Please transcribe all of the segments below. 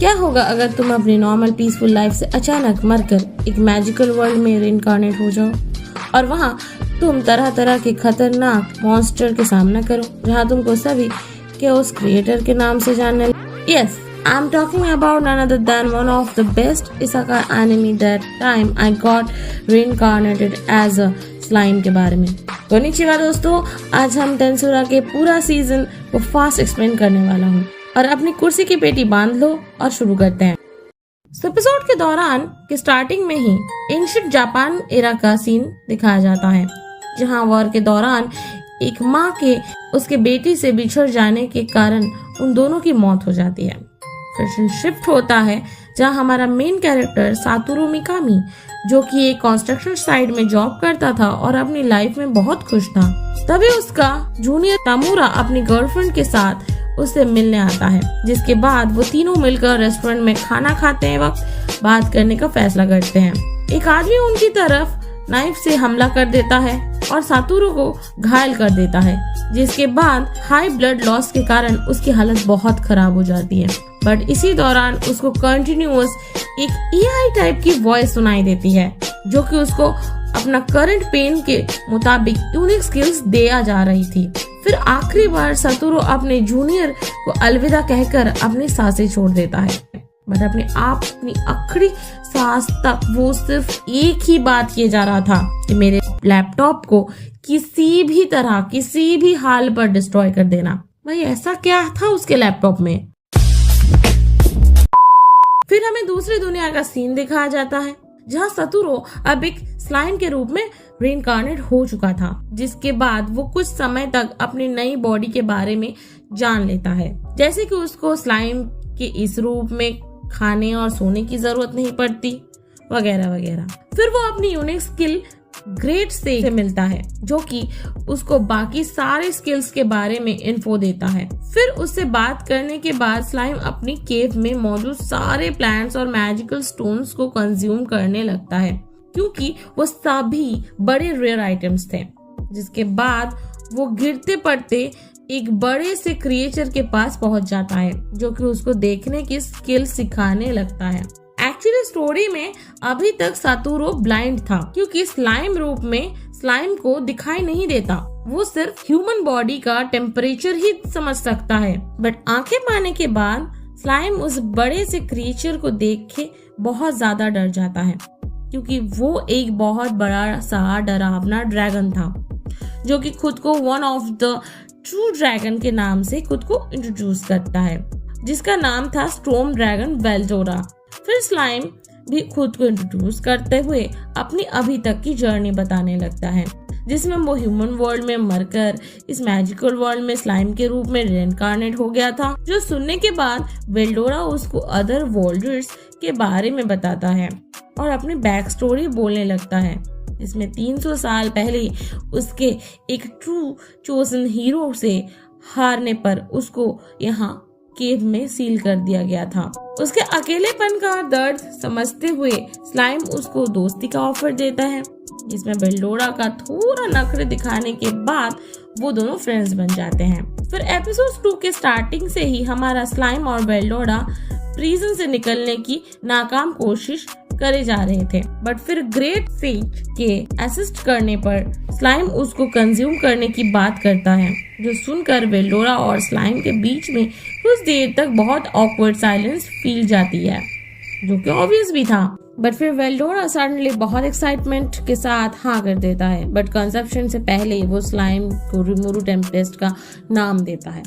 क्या होगा अगर तुम अपनी नॉर्मल पीसफुल लाइफ से अचानक मरकर एक मैजिकल वर्ल्ड में रीइंकार्नेट हो जाओ और वहाँ तुम तरह तरह के खतरनाक मॉन्स्टर के सामना करो, जहाँ तुमको सभी केओस क्रिएटर के नाम से जानने। Yes, I am talking about none other than one of the best isekai anime that time I got reincarnated as a slime के बारे में। कोनिचिवा दोस्तों, आज हम टेंसुरा के पूरा सीजन को फास्ट एक्सप्लेन करने वाला हूँ और अपनी कुर्सी की पेटी बांध लो और शुरू करते हैं। एपिसोड के दौरान के स्टार्टिंग में ही एंशिएंट जापान एरा का सीन दिखाया जाता है, जहाँ वॉर के दौरान एक माँ के उसके बेटी से बिछड़ जाने के कारण उन दोनों की मौत हो जाती है। फिर शिफ्ट होता है जहाँ हमारा मेन कैरेक्टर सातोरू मिकामी, जो कि एक कंस्ट्रक्शन साइट में जॉब करता था और अपनी लाइफ में बहुत खुश था, तभी उसका जूनियर तामुरा अपनी गर्लफ्रेंड के साथ उससे मिलने आता है, जिसके बाद वो तीनों मिलकर रेस्टोरेंट में खाना खाते वक्त बात करने का फैसला करते हैं। एक आदमी उनकी तरफ नाइफ से हमला कर देता है और सातोरू को घायल कर देता है, जिसके बाद हाई ब्लड लॉस के कारण उसकी हालत बहुत खराब हो जाती है। बट इसी दौरान उसको कंटिन्यूअस एक एआई टाइप की वॉइस सुनाई देती है, जो कि उसको अपना करंट पेन के मुताबिक यूनिक स्किल्स दिया जा रही थी। फिर आखिरी बार सातोरू अपने जूनियर को अलविदा कहकर अपनी सांसें छोड़ देता है, बट अपनी आखिरी सांस तक वो सिर्फ एक ही बात किए जा रहा था कि मेरे लैपटॉप को किसी भी तरह किसी भी हाल पर डिस्ट्रॉय कर देना। भाई, ऐसा क्या था उसके लैपटॉप में? फिर हमें दूसरी दुनिया का सीन दिखाया जाता है, जहाँ सातोरू अब एक स्लाइम के रूप में रीइंकार्नेट हो चुका था, जिसके बाद वो कुछ समय तक अपनी नई बॉडी के बारे में जान लेता है, जैसे कि उसको स्लाइम के इस रूप में खाने और सोने की जरूरत नहीं पड़ती, वगैरह वगैरह। फिर वो अपनी यूनिक स्किल ग्रेट से मिलता है, जो कि उसको बाकी सारे स्किल्स के बारे में इन्फो देता है। फिर उससे बात करने के बाद स्लाइम अपनी केव में मौजूद सारे प्लांट्स और मैजिकल स्टोन्स को कंज्यूम करने लगता है, क्योंकि वो सभी बड़े रेयर आइटम्स थे। जिसके बाद वो गिरते पड़ते एक बड़े से क्रिएचर के पास पहुंच जाता है, जो कि उसको देखने की स्किल सिखाने लगता है। एक्चुअली स्टोरी में अभी तक सातोरू ब्लाइंड था, क्योंकि स्लाइम रूप में स्लाइम को दिखाई नहीं देता। वो सिर्फ ह्यूमन बॉडी का टेम्परेचर ही समझ सकता है। बट आंखें पाने के बाद स्लाइम उस बड़े से क्रिएचर को देख के बहुत ज्यादा डर जाता है, क्योंकि वो एक बहुत बड़ा सा डरावना ड्रैगन था, जो कि खुद को one of the true dragon के नाम से खुद को इंट्रोड्यूस करता है, जिसका नाम था स्टॉर्म ड्रैगन वेल्डोरा। फिर स्लाइम भी खुद को इंट्रोड्यूस करते हुए अपनी अभी तक की जर्नी बताने लगता है, जिसमें वो ह्यूमन वर्ल्ड में मरकर इस मैजिकल वर्ल्ड में स्लाइम के रूप में रीइंकार्नेट हो गया था। जो सुनने के बाद वेल्डोरा उसको अदर वर्ल्डर्स के बारे में बताता है और अपनी बैक स्टोरी बोलने लगता है, जिसमें 300 साल पहले उसके एक ट्रू चोजन हीरो से हारने पर उसको यहाँ केव में सील कर दिया गया था। उसके अकेलेपन का दर्द समझते हुए स्लाइम उसको दोस्ती का ऑफर देता है, जिसमें वेल्डोरा का थोड़ा नखरे दिखाने के बाद वो दोनों फ्रेंड्स बन जाते हैं। फिर एपिसोड 2 के स्टार्टिंग से ही हमारा स्लाइम और वेल्डोरा प्रिजन से निकलने की नाकाम कोशिश करे जा रहे थे, बट फिर ग्रेट सेज के असिस्ट करने पर स्लाइम उसको कंज्यूम करने की बात करता है, जो सुनकर वेल्डोरा और स्लाइम के बीच में कुछ देर तक बहुत ऑकवर्ड साइलेंस फील जाती है, जो कि ऑब्वियस भी था। बट फिर वेल्डोरा सडनली बहुत एक्साइटमेंट के साथ हाँ कर देता है, बट कंसेप्शन से पहले वो स्लाइम को रिमोरू टेम्पेस्ट का नाम देता है,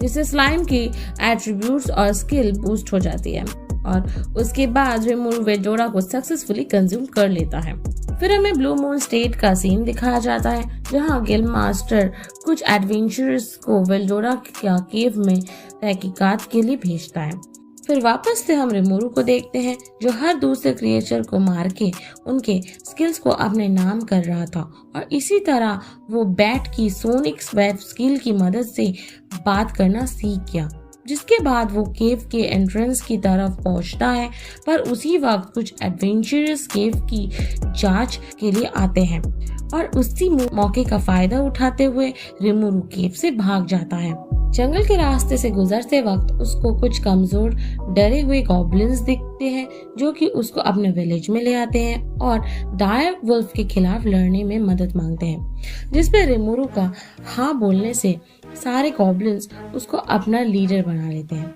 जिससे स्लाइम की एट्रीब्यूट्स और स्किल बूस्ट हो जाती है और उसके बाद रिमोरू वेल्डोरा को सक्सेसफुली कंज्यूम कर लेता है। फिर हमें ब्लू मून स्टेट का सीन दिखाया जाता है, जहाँ गिल्ड मास्टर कुछ एडवेंचरर्स को वेल्डोरा का केव में तहकीकात के लिए भेजता है। फिर वापस से हम रिमोरू को देखते हैं, जो हर दूसरे क्रिएचर को मार के उनके स्किल्स को अपने नाम कर रहा था, और इसी तरह वो बैट की सोनिक स्वेप स्किल की मदद से बात करना सीख गया, जिसके बाद वो केव के एंट्रेंस की तरफ पहुंचता है, पर उसी वक्त कुछ एडवेंचरस केव की जांच के लिए आते हैं और उसी मौके का फायदा उठाते हुए रिमुरु केव से भाग जाता है। जंगल के रास्ते से गुजरते वक्त उसको कुछ कमजोर डरे हुए गॉब्लिन्स दिखते हैं जो कि उसको अपने विलेज में ले आते हैं और डायर वुल्फ के खिलाफ लड़ने में मदद मांगते हैं, जिस पे रिमुरु का हाँ बोलने से सारे गॉब्लिन्स उसको अपना लीडर बना लेते हैं।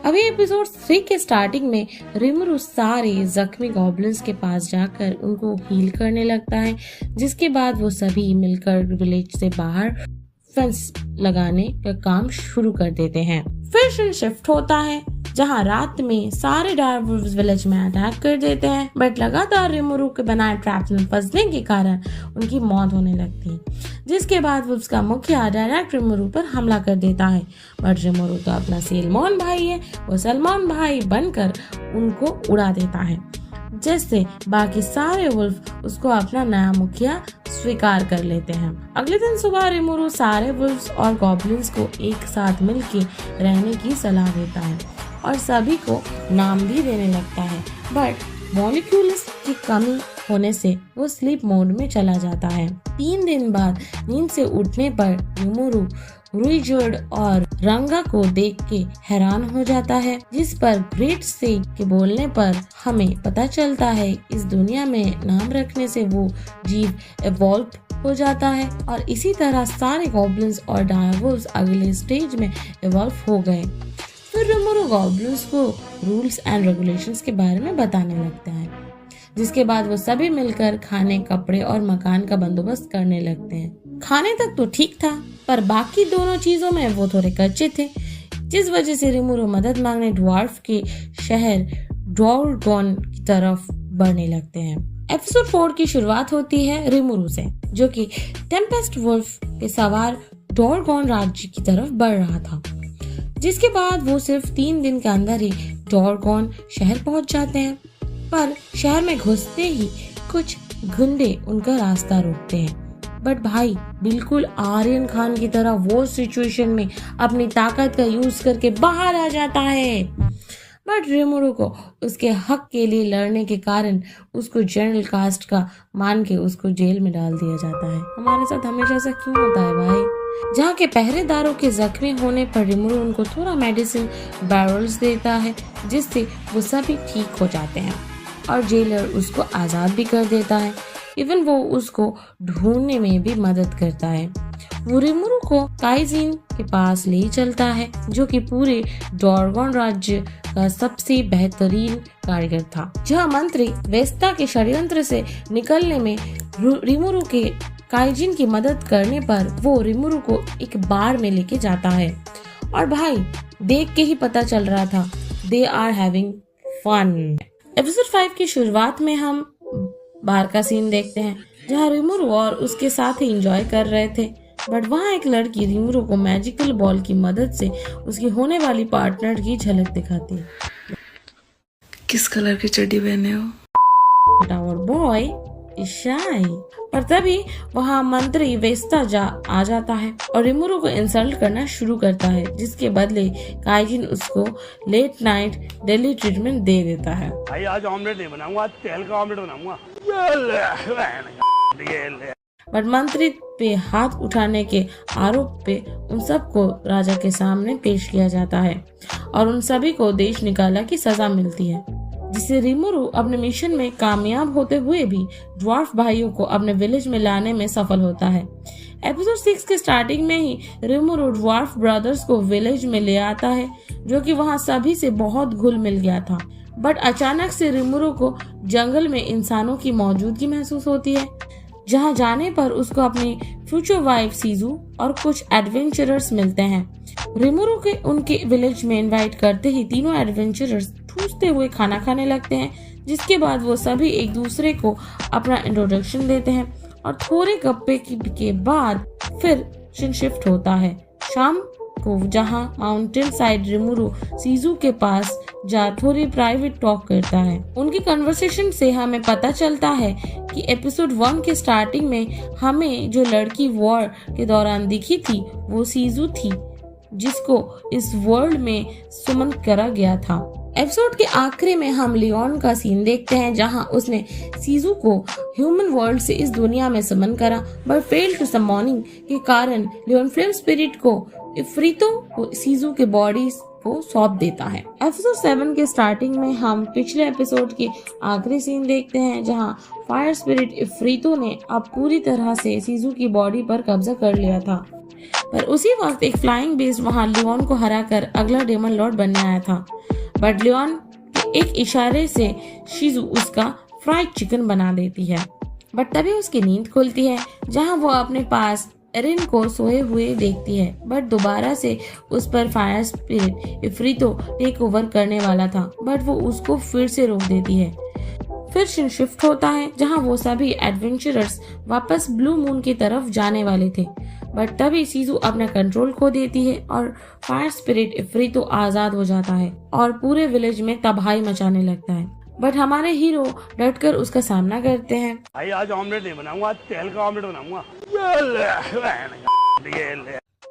अभी एपिसोड 3 के स्टार्टिंग में रिमुरु सारे जख्मी गॉब्लिन्स के पास जाकर उनको हील करने लगता है, जिसके बाद वो सभी मिलकर विलेज से बाहर फेंस लगाने का काम शुरू कर देते हैं। फिर सीन शिफ्ट होता है जहां रात में सारे डायरवुल्व्स विलेज में अटैक कर देते हैं, बट लगातार रिमुरु के बनाए ट्रैप्स में फंसने के कारण उनकी मौत होने लगती है, जिसके बाद वुल्व्स का मुखिया डायरेक्ट रिमुरु पर हमला कर देता है। बट रिमुरु तो अपना सलमॉन भाई है, वो सलमॉन भाई बनकर उनको उड़ा देता है, जिससे बाकी सारे वुल्फ उसको अपना नया मुखिया स्वीकार कर लेते हैं। अगले दिन सुबह रिमुरु सारे वुल्व्स और गॉब्लिन्स को एक साथ मिलकर रहने की सलाह देता है और सभी को नाम भी देने लगता है, बट मॉलिक्यूल्स की कमी होने से वो स्लीप मोड में चला जाता है। 3 दिन बाद नींद से उठने पर रिमुरु रुईजोड और रंगा को देख के हैरान हो जाता है, जिस पर ग्रेट से के बोलने पर हमें पता चलता है इस दुनिया में नाम रखने से वो जीव इवॉल्व हो जाता है और इसी तरह सारे गॉब्लिन्स और डायरवुल्व्स अगले स्टेज में इवॉल्व हो गए। फिर रिमुरु गॉब्लिन्स को रूल्स एंड रेगुलेशंस के बारे में बताने लगता है, जिसके बाद वो सभी मिलकर खाने, कपड़े और मकान का बंदोबस्त करने लगते हैं। खाने तक तो ठीक था, पर बाकी दोनों चीजों में वो थोड़े कच्चे थे, जिस वजह से रिमुरु मदद मांगने ड्वार्फ के शहर डोरगॉन की तरफ बढ़ने लगते हैं। एपिसोड 4 की शुरुआत होती है रिमुरु से, जो कि टेम्पेस्ट वुल्फ के सवार डोरगॉन राज्य की तरफ बढ़ रहा था, जिसके बाद वो सिर्फ 3 दिन के अंदर ही डोरगॉन शहर पहुंच जाते हैं। पर शहर में घुसते ही कुछ गुंडे उनका रास्ता रोकते हैं, बट भाई बिल्कुल आर्यन खान की तरह वो सिचुएशन में अपनी ताकत का यूज करके बाहर आ जाता है। बट रिमुरु को उसके हक के लिए लड़ने के कारण उसको जनरल कास्ट का मान के उसको जेल में डाल दिया जाता है। हमारे साथ हमेशा ऐसा क्यों होता है भाई? जहाँ के पहरेदारों के जख्मी होने पर रिमुरु उनको थोड़ा मेडिसिन बैरल्स देता है, जिससे वो सभी ठीक हो जाते हैं और जेलर उसको आजाद भी कर देता है। इवन वो उसको ढूंढने में भी मदद करता है। वो रिमुरु को काइजिन के पास ले चलता है, जो कि पूरे डोरगॉन राज्य का सबसे बेहतरीन कारीगर था। जहाँ मंत्री वेस्ता के षड्यंत्र से निकलने में रिमुरु के काइजिन की मदद करने पर वो रिमुरु को एक बार में लेके जाता है और भाई देख के ही पता चल रहा था they are having fun. Episode 5 की शुरुआत में हम बार का सीन देखते हैं, जहाँ रिमुरु और उसके साथी एंजॉय कर रहे थे, बट वहाँ एक लड़की रिमुरु को मैजिकल बॉल की मदद से उसकी होने वाली पार्टनर की झलक दिखाती है। किस कलर की चड्डी पहने हो? आवर बॉय इज शाई। पर तभी वहाँ मंत्री वेस्ता आ जाता है और रिमुरु को इंसल्ट करना शुरू करता है, जिसके बदले काइजिन उसको लेट नाइट डेली ट्रीटमेंट दे देता है। भाई आज ऑमलेट नहीं बनाऊंगा, तेल का ऑमलेट बनाऊंगा। बट मंत्री पे हाथ उठाने के आरोप पे उन सबको राजा के सामने पेश किया जाता है और उन सभी को देश निकाला की सजा मिलती है, जिससे रिमुरु अपने मिशन में कामयाब होते हुए भी ड्वार्फ भाइयों को अपने विलेज में लाने में सफल होता है। एपिसोड 6 के स्टार्टिंग में ही रिमुरु ड्वार्फ ब्रदर्स को विलेज में ले आता है, जो कि वहाँ सभी से बहुत घुल मिल गया था। बट अचानक से रिमुरु को जंगल में इंसानों की मौजूदगी महसूस होती है, जहाँ जाने पर उसको अपनी फ्यूचर वाइफ सीजू और कुछ एडवेंचरर्स मिलते हैं। रिमुरु के उनके विलेज में इनवाइट करते ही तीनों एडवेंचरर्स ठूसते हुए खाना खाने लगते हैं, जिसके बाद वो सभी एक दूसरे को अपना इंट्रोडक्शन देते हैं और थोड़े गप्पे के बाद फिर सीन शिफ्ट होता है शाम को, जहां माउंटेन साइड रिमुरु सीजू के पास जा थोड़ी प्राइवेट टॉक करता है। उनकी कन्वर्सेशन से हमें पता चलता है कि एपिसोड 1 के स्टार्टिंग में हमें जो लड़की वॉर के दौरान दिखी थी वो सीजू थी, जिसको इस वर्ल्ड में सुमन करा गया था। एपिसोड के आखिरी में हम लियोन का सीन देखते हैं जहां उसने सीजू को ह्यूमन वर्ल्ड से इस दुनिया में समन करा, बट फेल टू समॉनिंग के कारण लियोन फ्लेम स्पिरिट को इफ्रीतों को सीजू के बॉडी को सौंप देता है। एपिसोड 7 के स्टार्टिंग में हम पिछले एपिसोड की आखिरी सीन देखते हैं जहां फायर स्पिरिट इफ्रीतों ने अब पूरी तरह से सीजू की बॉडी पर कब्जा कर लिया था, पर उसी वक्त एक फ्लाइंग बेस्ट वहां लियोन को हराकर अगला डेमन लॉर्ड बनने आया था, बट लियोन के एक इशारे से शीजू उसका फ्राइड चिकन बना देती है। बट तभी उसकी नींद खुलती है जहां वो अपने पास एरिन को सोए हुए देखती है, बट दोबारा से उस पर फायर स्पिरिट इफ्रीतो टेक ओवर करने वाला था, बट वो उसको फिर से रोक देती है। फिर सीन शिफ्ट होता है जहां वो सभी एडवेंचरर्स वापस ब्लू मून की तरफ जाने वाले थे, बट तभी सीजू अपना कंट्रोल खो देती है और फायर स्पिरिट इफ्रीतो आजाद हो जाता है और पूरे विलेज में तबाही मचाने लगता है। बट हमारे हीरो डटकर उसका सामना करते हैं। भाई आज ऑमलेट नहीं बनाऊंगा, आज तेल का ऑमलेट बनाऊंगा।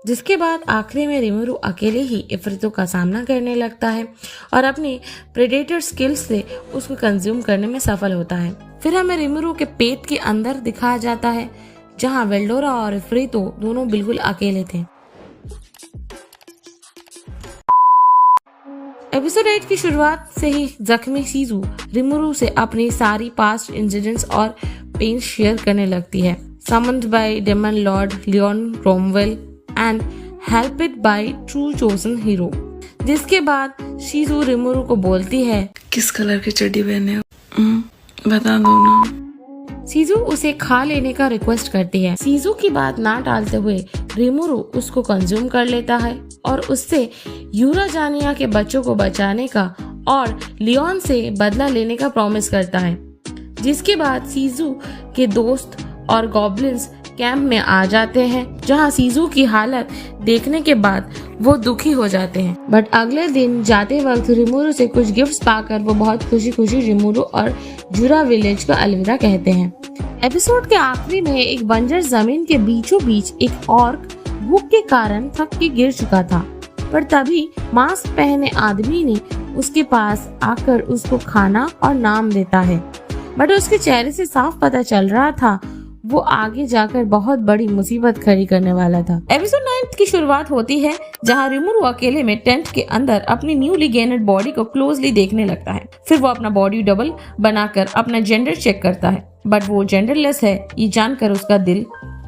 जिसके बाद आखिरी में रिमुरु अकेले ही इफ्रीतो का सामना करने लगता है और अपनी प्रेडेटर स्किल्स से उसको कंज्यूम करने में सफल होता है। फिर हमें रिमुरु के पेट के अंदर दिखाया जाता है जहां वेल्डोरा और इफ्रीतो दोनों बिल्कुल अकेले थे। एपिसोड 8 की शुरुआत से ही जख्मी सीजू रिमुरु से अपनी सारी पास्ट इंसिडेंट्स और पेन शेयर करने लगती है। Summoned by demon lord Leon Cromwell and helped by true chosen hero. जिसके बाद सीजू रिमुरु को बोलती है, किस कलर की चड्डी पहने हो? बता दो ना। सीजू उसे खा लेने का रिक्वेस्ट करती है। सीजू की बात ना टालते हुए रिमुरु उसको कंज्यूम कर लेता है और उससे यूराजानिया के बच्चों को बचाने का और लियोन से बदला लेने का प्रॉमिस करता है। जिसके बाद सीजू के दोस्त और गॉब्लिन्स कैंप में आ जाते हैं जहां सीजू की हालत देखने के बाद वो दुखी हो जाते हैं। बट अगले दिन जाते वक्त रिमुरु से कुछ गिफ्ट्स पाकर वो बहुत खुशी खुशी रिमुरु और जुरा विलेज को अलविदा कहते हैं। एपिसोड के आखिरी में एक बंजर जमीन के बीचों बीच एक ऑर्क भूख के कारण थक के गिर चुका था, पर तभी मास्क पहने आदमी ने उसके पास आकर उसको खाना और नाम देता है, बट उसके चेहरे से साफ पता चल रहा था वो आगे जाकर बहुत बड़ी मुसीबत खड़ी करने वाला था। एपिसोड 9 की शुरुआत होती है जहां रिमुरु अकेले में टेंट के अंदर अपनी न्यूली गेनेड बॉडी को क्लोजली देखने लगता है। फिर वो अपना बॉडी डबल बनाकर अपना जेंडर चेक करता है, बट वो जेंडरलेस है ये जानकर उसका दिल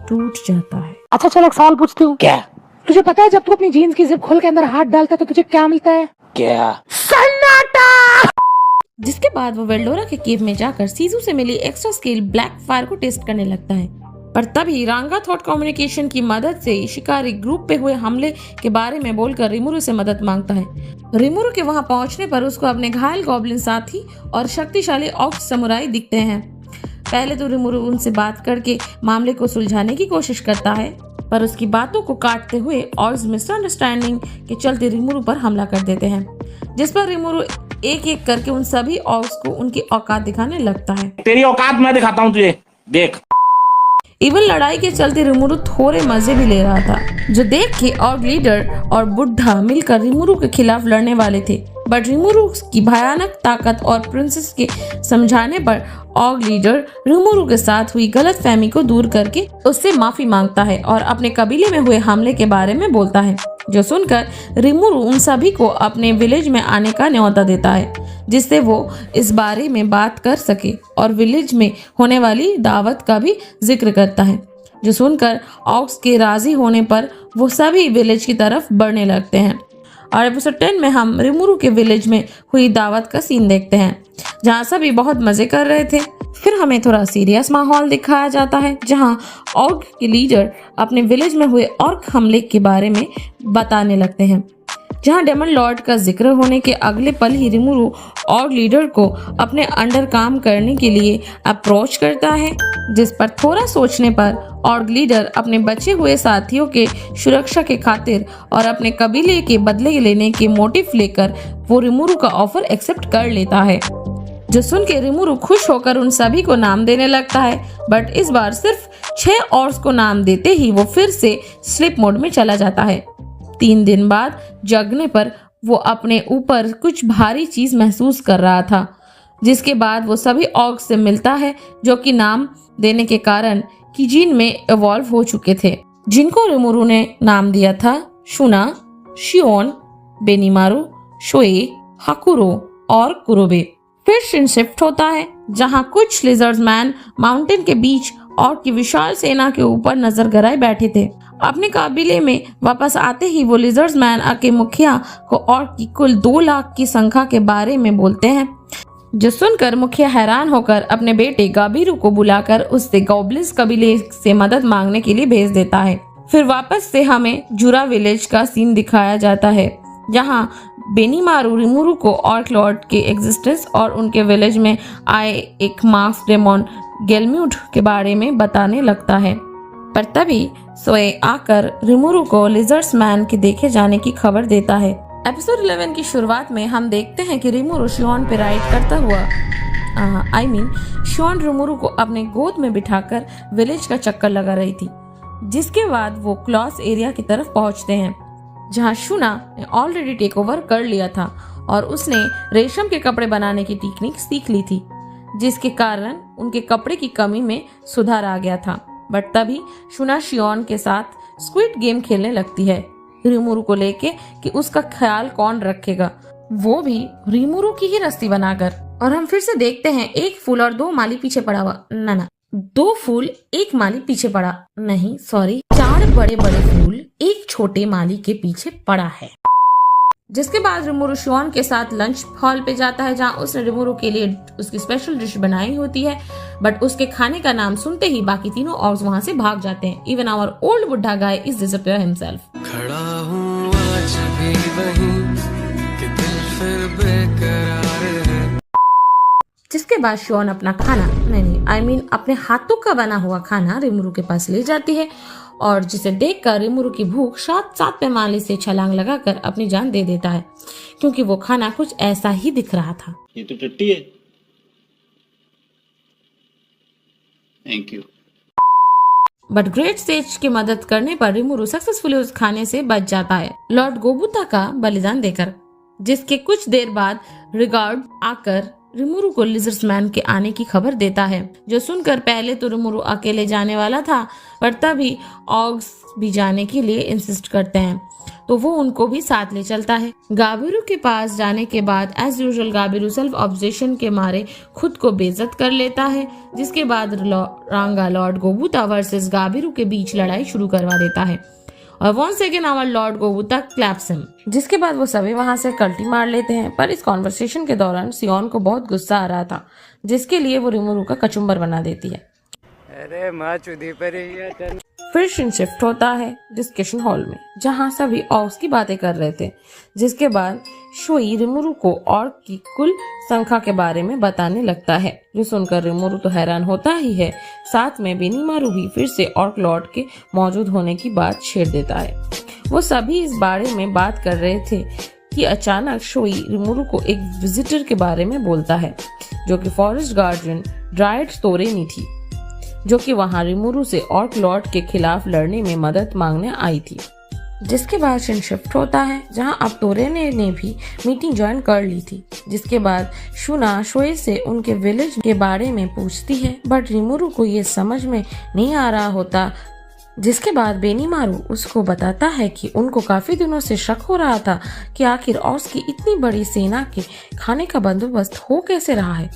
टूट जाता है। अच्छा चल एक सवाल पूछती हूँ। क्या? तुझे पता है जब तू अपनी जीन्स की जिप खोल के अंदर हाथ डालता है तो तुझे क्या मिलता है? क्या? सन्नाटा। जिसके बाद वो वेल्डोरा के केव में जाकर सीजू से मिली एक्स्ट्रा स्केल ब्लैक फायर को टेस्ट करने लगता है, पर तभी रांगा थॉट कम्युनिकेशन की मदद से शिकारी ग्रुप पे हुए हमले के बारे में बोलकर रिमुरु से मदद मांगता है। रिमुरु के वहां पहुंचने पर उसको अपने घायल गॉब्लिन साथी और शक्तिशाली ऑक्स समुराई दिखते हैं। पहले तो रिमुरु उनसे बात करके मामले को सुलझाने की कोशिश करता है, पर उसकी बातों को काटते हुए ऑक्स मिसअंडरस्टैंडिंग के चलते रिमुरु पर हमला कर देते हैं, जिस पर रिमुरु एक एक करके उन सभी ऑक्स को उनकी औकात दिखाने लगता है। तेरी औकात मैं दिखाता हूँ तुझे, देख। इवन लड़ाई के चलते रिमुरु थोड़े मजे भी ले रहा था, जो देख के ऑग लीडर और बुढ़ा मिलकर रिमुरु के खिलाफ लड़ने वाले थे, बट रिमुरु की भयानक ताकत और प्रिंसेस के समझाने पर ऑग लीडर रिमुरु के साथ हुई गलतफहमी को दूर करके उससे माफी मांगता है और अपने कबीले में हुए हमले के बारे में बोलता है, जो सुनकर रिमुरु उन सभी को अपने विलेज में आने का न्योता देता है, जिससे वो इस बारे में बात कर सके और विलेज में होने वाली दावत का भी जिक्र करता है, जो सुनकर ऑक्स के राजी होने पर वो सभी विलेज की तरफ बढ़ने लगते हैं। और एपिसोड 10 में हम रिमुरु के विलेज में हुई दावत का सीन देखते हैं जहां सभी बहुत मजे कर रहे थे। फिर हमें थोड़ा सीरियस माहौल दिखाया जाता है जहां ऑर्क के लीडर अपने विलेज में हुए ऑर्क हमले के बारे में बताने लगते हैं, जहां डेमन लॉर्ड का जिक्र होने के अगले पल ही रिमुरु ऑर्क लीडर को अपने अंडर काम करने के लिए अप्रोच करता है, जिस पर थोड़ा सोचने पर ऑर्क लीडर अपने बचे हुए साथियों के सुरक्षा के खातिर और अपने कबीले के बदले लेने के मोटिव लेकर वो रिमुरु का ऑफर एक्सेप्ट कर लेता है, जो सुन के रिमुरु खुश होकर उन सभी को नाम देने लगता है, बट इस बार सिर्फ 6 ऑर्क्स को नाम देते ही वो फिर से स्लीप मोड में चला जाता है। 3 दिन बाद जगने पर वो अपने ऊपर कुछ भारी चीज महसूस कर रहा था, जिसके बाद वो सभी ऑर्ग से मिलता है जो कि नाम देने के कारण किजिन में इवॉल्व हो चुके थे, जिनको रिमुरु ने नाम दिया था शुना, शियोन, बेनीमारू, शोए, हाकुरो और कुरोबे। फिर शिन शिफ्ट होता है जहां कुछ लिजर्ड मैन माउंटेन के बीच और की विशाल सेना के ऊपर नजर गराए बैठे थे। अपने काबिले में वापस आते ही वो लिजर्ड मैन के मुखिया को और की कुल 2 लाख की संख्या के बारे में बोलते हैं, जो सुनकर मुखिया हैरान होकर अपने बेटे गाबिरू को बुलाकर उससे गॉब्लिन्स कबीले से मदद मांगने के लिए भेज देता है। फिर वापस से हमें जुरा विलेज का सीन दिखाया जाता है जहां बेनीमारू रिमुरु को ऑर्क लॉर्ड के एग्जिस्टेंस और उनके विलेज में आए एक मास्क डेमोन गेलम्यूट के बारे में बताने लगता है। पर तभी सोए आकर रिमुरु को लिजर्ड्स मैन के देखे जाने की खबर देता है। एपिसोड 11 की शुरुआत में हम देखते हैं कि रिमुरु शियोन पे राइड करता हुआ शियोन रिमुरु को अपने गोद में बिठाकर विलेज का चक्कर लगा रही थी, जिसके बाद वो क्लॉस एरिया की तरफ पहुंचते हैं जहां शुना ने ऑलरेडी टेक ओवर कर लिया था और उसने रेशम के कपड़े बनाने की टेक्निक सीख ली थी, जिसके कारण उनके कपड़े की कमी में सुधार आ गया था। बट तभी शुना शियोन के साथ स्क्विड गेम खेलने लगती है रिमुरु को लेके कि उसका ख्याल कौन रखेगा, वो भी रिमुरु की ही रस्सी बनाकर। और हम फिर से देखते हैं 1 फूल और 2 माली पीछे पड़ा हुआ, ना 2 फूल 1 माली पीछे पड़ा, नहीं सॉरी 4 बड़े बड़े फूल 1 छोटे माली के पीछे पड़ा है। जिसके बाद रिमुरु शियोन के साथ लंच हॉल पे जाता है जहां उसने रिमुरु के लिए उसकी स्पेशल डिश बनाई होती है, बट उसके खाने का नाम सुनते ही बाकी तीनों ऑर्ग्स वहां से भाग जाते हैं। इवन आवर ओल्ड बुड्ढा गाय इज डिसअपियर हिमसेल्फ। खड़ा हूँ आज भी वहीं कि दिल फिर बेकरार है। जिसके बाद शियोन अपना खाना अपने हाथों का बना हुआ खाना रिमुरु के पास ले जाती है और जिसे देखकर रिमुरु की भूख 7 पैमाने से छलांग लगाकर अपनी जान दे देता है, क्योंकि वो खाना कुछ ऐसा ही दिख रहा था। ये तो टट्टी है। Thank you. But great sage की मदद करने पर रिमुरु सक्सेसफुली उस खाने से बच जाता है लॉर्ड गोबुता का बलिदान देकर, जिसके कुछ देर बाद रिगार्ड आकर रिमुरु को लिजर्ड्स मैन के आने की खबर देता है, जो सुनकर पहले तो रिमुरु अकेले जाने वाला था, पर तभी ऑग्स भी जाने के लिए इंसिस्ट करते हैं तो वो उनको भी साथ ले चलता है। गाबिरू के पास जाने के बाद एज यूजुअल गाबिरू सेल्फ ऑब्जेक्शन के मारे खुद को बेइज्जत कर लेता है, जिसके बाद रांगा लॉर्ड गोबुता वर्सेस गाबिरू के बीच लड़ाई शुरू करवा देता है और once again our lord Gobuta claps him, जिसके बाद वो सभी वहां से कल्टी मार लेते हैं। पर इस कॉन्वर्सेशन के दौरान सियोन को बहुत गुस्सा आ रहा था, जिसके लिए वो रिमुरु का कचुम्बर बना देती है। अरे माँ चुदी पर ही। फिर शिन शिफ्ट होता है डिस्कशन हॉल में जहां सभी ऑर्क्स की बातें कर रहे थे, जिसके बाद शोई रिमुरु को ऑर्क की कुल संख्या के बारे में बताने लगता है, जो सुनकर रिमुरु तो हैरान होता ही है, साथ में बेनीमारू भी फिर से ऑर्क लॉर्ड के मौजूद होने की बात छेड़ देता है। वो सभी इस बारे में बात कर रहे थे कि अचानक शोई रिमुरु को एक विजिटर के बारे में बोलता है, जो कि फॉरेस्ट गार्डियन ड्राइड तोरेनी थी, जो कि वहां रिमुरु से ऑर्क लॉर्ड के खिलाफ लड़ने में मदद मांगने आई थी। जिसके बाद शिन शिफ्ट होता है जहां अब तोरेने ने भी मीटिंग ज्वाइन कर ली थी, जिसके बाद शुना शोए से उनके विलेज के बारे में पूछती है, बट रिमुरु को ये समझ में नहीं आ रहा होता। जिसके बाद बेनीमारू उसको बताता है कि उनको काफी दिनों से शक हो रहा था कि आखिर ऑर्क्स की इतनी बड़ी सेना के खाने का बंदोबस्त हो कैसे रहा है,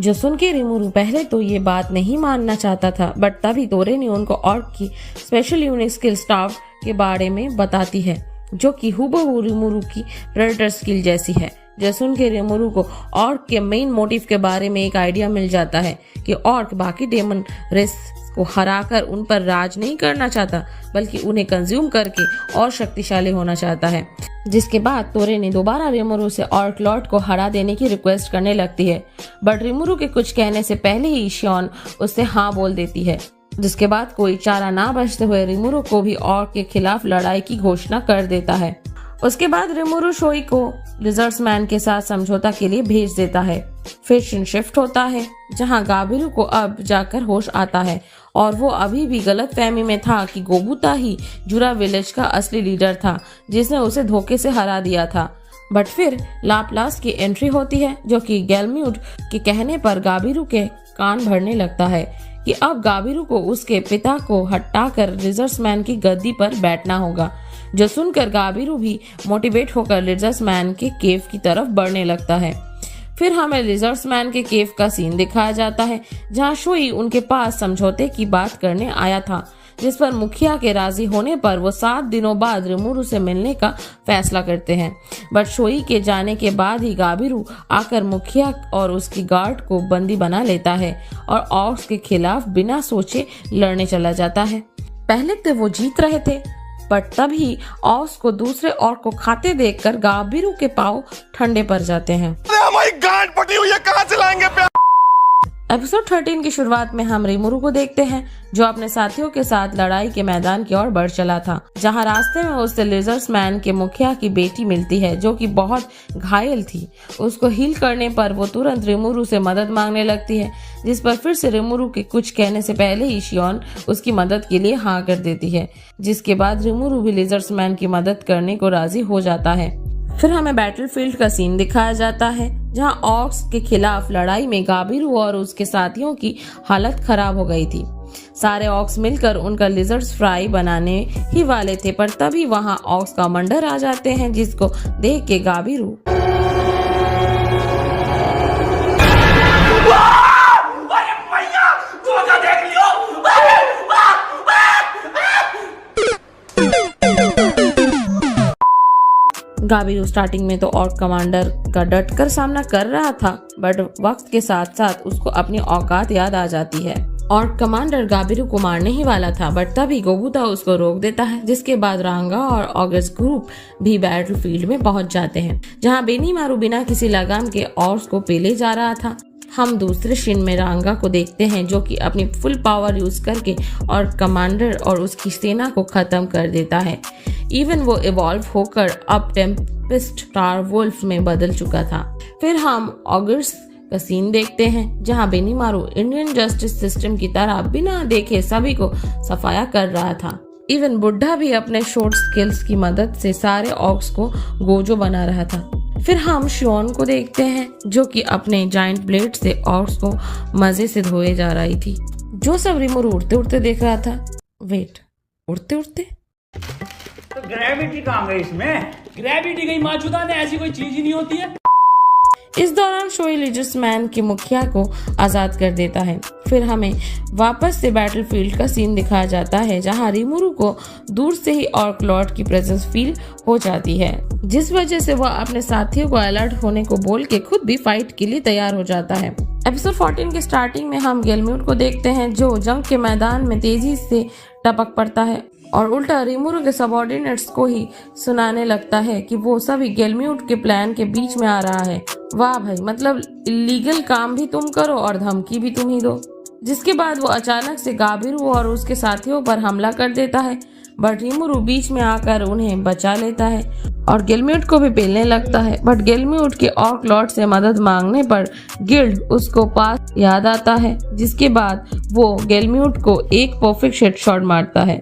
जो सुन के रिमुरु पहले तो ये बात नहीं मानना चाहता था, बट तभी तोरे ने उनको ऑर्क की स्पेशल यूनिक स्किल स्टाफ के बारे में बताती है, जो कि हुबहू रिमुरु की प्रेडेटर स्किल जैसी है। जो सुन के रिमुरु को ऑर्क के मेन मोटिव के बारे में एक आइडिया मिल जाता है कि ऑर्क बाकी डेमन रेस को हराकर उन पर राज नहीं करना चाहता, बल्कि उन्हें कंज्यूम करके और शक्तिशाली होना चाहता है। जिसके बाद तोरे ने दोबारा रिमुरु से ऑर्क लॉर्ड को हरा देने की रिक्वेस्ट करने लगती है, बट रिमुरु के कुछ कहने से पहले ही शियोन उससे हाँ बोल देती है। जिसके बाद कोई चारा ना बचते हुए रिमुरु को भी ऑर्क के खिलाफ लड़ाई की घोषणा कर देता है। उसके बाद रिमुरु शोई को लिजर्ड्स मैन के साथ समझौता के लिए भेज देता है। फिर शिन शिफ्ट होता है जहां गाबिरू को अब जाकर होश आता है और वो अभी भी गलत फहमी में था कि गोबुता ही जुरा विलेज का असली लीडर था जिसने उसे धोखे से हरा दिया था। बट फिर लाप्लास की एंट्री होती है जो कि गेलम्यूट के कहने पर गाबिरू के कान भरने लगता है कि अब गाबिरू को उसके पिता को हटाकर लिजर्ड्स मैन की गद्दी पर बैठना होगा, जो सुनकर गाबिरू भी मोटिवेट होकर लिजर्ड्स मैन के केव की तरफ बढ़ने लगता है। फिर हमें लिजर्ड्स मैन के केव का सीन दिखाया जाता है जहां शोई उनके पास समझौते की बात करने आया था, जिस पर मुखिया के राजी होने पर वो 7 दिनों बाद रिमुरु से मिलने का फैसला करते हैं। बट शोई के जाने के बाद ही गाबिरू आकर मुखिया और उसकी गार्ड को बंदी बना लेता है और ऑर्क्स के खिलाफ बिना सोचे लड़ने चला जाता है। पहले तो वो जीत रहे थे, बट तभी ऑर्क्स को दूसरे ऑर्क को खाते देखकर गाबिरू के पांव ठंडे पड़ जाते हैं। हमारी गांड पटी हुई है, कहां से लाएंगे प्यार? एपिसोड 13 की शुरुआत में हम रिमुरु को देखते हैं जो अपने साथियों के साथ लड़ाई के मैदान की ओर बढ़ चला था, जहां रास्ते में उसे लिजर्ड्स मैन के मुखिया की बेटी मिलती है जो कि बहुत घायल थी। उसको हील करने पर वो तुरंत रिमुरु से मदद मांगने लगती है, जिस पर फिर से रिमुरु के कुछ कहने से पहले ही शियोन उसकी मदद के लिए हाँ कर देती है, जिसके बाद रिमुरु भी लिजर्ड्स मैन की मदद करने को राजी हो जाता है। फिर हमें बैटलफील्ड का सीन दिखाया जाता है जहां ऑर्क्स के खिलाफ लड़ाई में गाबिरू और उसके साथियों की हालत खराब हो गई थी। सारे ऑर्क्स मिलकर उनका लिजर्ड्स फ्राई बनाने ही वाले थे, पर तभी वहां ऑर्क्स कमांडर आ जाते हैं, जिसको देख के गाबिरू गाबिरू स्टार्टिंग में तो ऑर्क कमांडर का डटकर सामना कर रहा था, बट वक्त के साथ साथ उसको अपनी औकात याद आ जाती है। ऑर्क कमांडर गाबिरू को मारने ही वाला था, बट तभी गोबुता उसको रोक देता है, जिसके बाद रांगा और ऑगस्ट ग्रुप भी बैटलफील्ड में पहुंच जाते हैं, जहां बेनीमारू बिना किसी लगाम के ऑर्क्स को पेले जा रहा था। हम दूसरे सीन में रांगा को देखते हैं जो कि अपनी फुल पावर यूज करके और कमांडर और उसकी सेना को खत्म कर देता है। इवन वो इवॉल्व होकर अब टेम्पेस्ट स्टार वुल्फ में बदल चुका था। फिर हम ऑगस्ट का सीन देखते हैं जहां बेनीमारू इंडियन जस्टिस सिस्टम की तरह बिना देखे सभी को सफाया कर रहा था। इवन बुढ़ा भी अपने शॉर्ट स्किल्स की मदद से सारे ऑर्क्स को गोजो बना रहा था। फिर हम शियोन को देखते हैं जो कि अपने जाइंट ब्लेड से ऑर्क्स को मजे से धोए जा रही थी, जो सब रिमुरु उड़ते उड़ते देख रहा था। वेट, उड़ते उड़ते तो ग्रेविटी कहाँ गई इसमें? ग्रेविटी गई माचुदा ने, ऐसी कोई चीज ही नहीं होती है। इस दौरान शोई लिजर्ड्स मैन के मुखिया को आजाद कर देता है। फिर हमें वापस से बैटलफील्ड का सीन दिखाया जाता है जहां रिमुरु को दूर से ही ऑर्क लॉर्ड की प्रेजेंस फील हो जाती है, जिस वजह से वह अपने साथियों को अलर्ट होने को बोल के खुद भी फाइट के लिए तैयार हो जाता है। एपिसोड 14 के स्टार्टिंग में हम गेलम्यूट को देखते हैं जो जंग के मैदान में तेजी से टपक पड़ता है और उल्टा रिमुरु के सबऑर्डिनेट्स को ही सुनाने लगता है कि वो सभी गेलम्यूट के प्लान के बीच में आ रहा है। वाह भाई, मतलब इलीगल काम भी तुम करो और धमकी भी तुम ही दो। जिसके बाद वो अचानक से गाबिरू और उसके साथियों पर हमला कर देता है, बट रिमुरु बीच में आकर उन्हें बचा लेता है और गेलम्यूट को भी पेलने लगता है। बट गेलम्यूट के ऑर्क लॉर्ड से मदद मांगने पर गिल्ड उसको पास याद आता है, जिसके बाद वो गेलम्यूट को एक परफेक्ट हेडशॉट मारता है,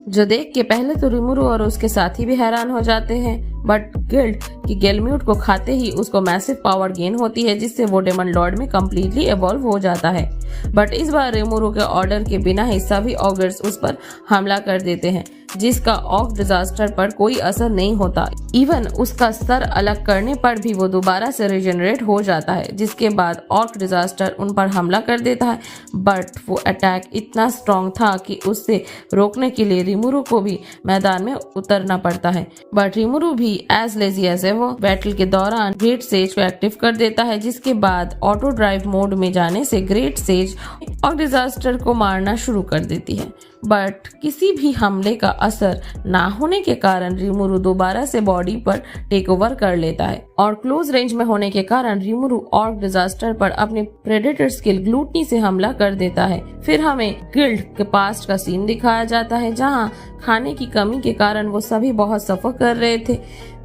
जो देख के पहले तो रिमुरु और उसके साथी भी हैरान हो जाते हैं, बट गिल्ड की गेलम्यूट को खाते ही उसको मैसिव पावर गेन होती है, जिससे वो डेमन लॉर्ड में कम्प्लीटली इवॉल्व हो जाता है। बट इस बार रिमुरु के ऑर्डर के बिना ही सभी ऑगर्स उस पर हमला कर देते हैं, जिसका ऑर्क डिजास्टर पर कोई असर नहीं होता। इवन उसका सर अलग करने पर भी वो दोबारा से रिजेनरेट हो जाता है, जिसके बाद ऑर्क डिजास्टर उन पर हमला कर देता है। बट वो अटैक इतना स्ट्रॉन्ग था कि उससे रोकने के लिए रिमुरु को भी मैदान में उतरना पड़ता है। बट रिमुरु भी as lazy as ever battle के दौरान ग्रेट सेज को एक्टिव कर देता है, जिसके बाद ऑटो ड्राइव मोड में जाने से ग्रेट सेज और डिजास्टर को मारना शुरू कर देती है। बट किसी भी हमले का असर ना होने के कारण रिमुरु दोबारा से बॉडी पर टेक ओवर कर लेता है और क्लोज रेंज में होने के कारण रिमुरु ऑर्क डिजास्टर पर अपने प्रेडेटर स्किल ग्लूटनी से हमला कर देता है। फिर हमें गिल्ड के पास्ट का सीन दिखाया जाता है जहां खाने की कमी के कारण वो सभी बहुत सफर कर रहे थे,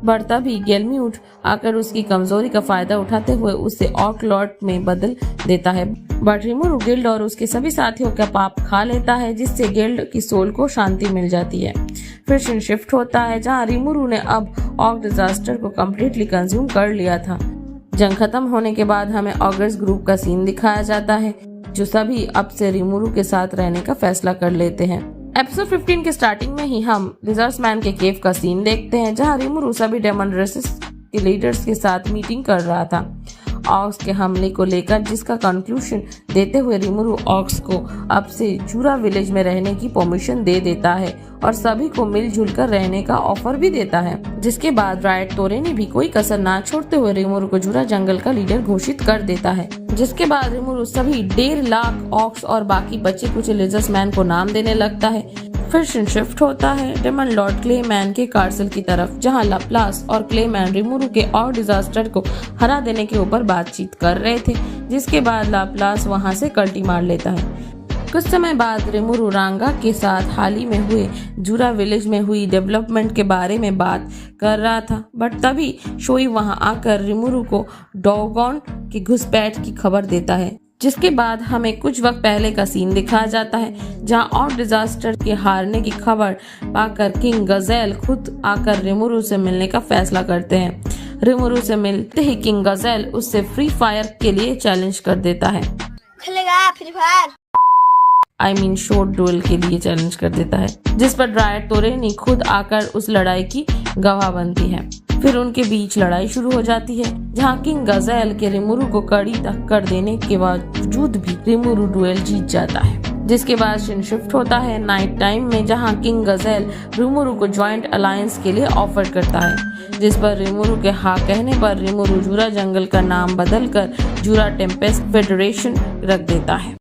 बट तभी गेलम्यूट आकर उसकी कमजोरी का फायदा उठाते हुए उसे ऑर्क लॉर्ड में बदल देता है। बट रिमुरु गिल्ड और उसके सभी साथियों का पाप खा लेता है जिससे गिल्ड की सोल को शांति मिल जाती है। फिर सीन शिफ्ट होता है जहां रिमुरु ने अब ऑर्क डिजास्टर को कम्प्लीटली कंज्यूम कर लिया था। जंग खत्म होने के बाद हमें ऑगर्स ग्रुप का सीन दिखाया जाता है जो सभी अब से रिमुरु के साथ रहने का फैसला कर लेते हैं। एपिसोड 15 के स्टार्टिंग में ही हम लिजर्ड्स मैन के केव का सीन देखते हैं जहां रिमुरु सभी डेमन रेसेस के लीडर्स के साथ मीटिंग कर रहा था ऑक्स के हमले को लेकर, जिसका कंक्लूजन देते हुए रिमुरु ऑक्स को अब से जूरा विलेज में रहने की परमिशन दे देता है और सभी को मिलजुल कर रहने का ऑफर भी देता है। जिसके बाद रायट तोरे ने भी कोई कसर ना छोड़ते हुए रिमुरु को जूरा जंगल का लीडर घोषित कर देता है। जिसके बाद रिमुरु सभी 1.5 लाख ऑक्स और बाकी बचे कुछ लिजर्ड्स मैन को नाम देने लगता है। फिर सीन शिफ्ट होता है डेमन लॉर्ड क्लेमैन के कासल की तरफ जहां लाप्लास और क्लेमैन रिमुरु के और डिजास्टर को हरा देने के ऊपर बातचीत कर रहे थे। जिसके बाद लाप्लास वहां से कल्टी मार लेता है। कुछ समय बाद रिमुरु रांगा के साथ हाल ही में हुए जूरा विलेज में हुई डेवलपमेंट के बारे में बात कर रहा था, बट तभी शोई वहां आकर रिमुरु को डोगोन की घुसपैठ की खबर देता है। जिसके बाद हमें कुछ वक्त पहले का सीन दिखाया जाता है जहां और डिजास्टर के हारने की खबर पाकर किंग गजेल खुद आकर रिमुरु से मिलने का फैसला करते हैं। रिमुरु से मिलते ही किंग गजेल उससे फ्री फायर के लिए चैलेंज कर देता है। खेलेगा फ्री फायर शॉर्ट डुएल के लिए चैलेंज कर देता है, जिस पर रायट तोरेनी खुद आकर उस लड़ाई की गवाह बनती है। फिर उनके बीच लड़ाई शुरू हो जाती है जहां किंग गजेल के रिमुरु को कड़ी टक्कर देने के बावजूद भी रिमुरु डुएल जीत जाता है। जिसके बाद सीन शिफ्ट होता है नाइट टाइम में जहां किंग गजेल रिमुरु को ज्वाइंट अलायंस के लिए ऑफर करता है, जिस पर रिमुरु के हाँ कहने पर रिमुरु जूरा जंगल का नाम बदलकर जूरा टेम्पेस्ट फेडरेशन रख देता है।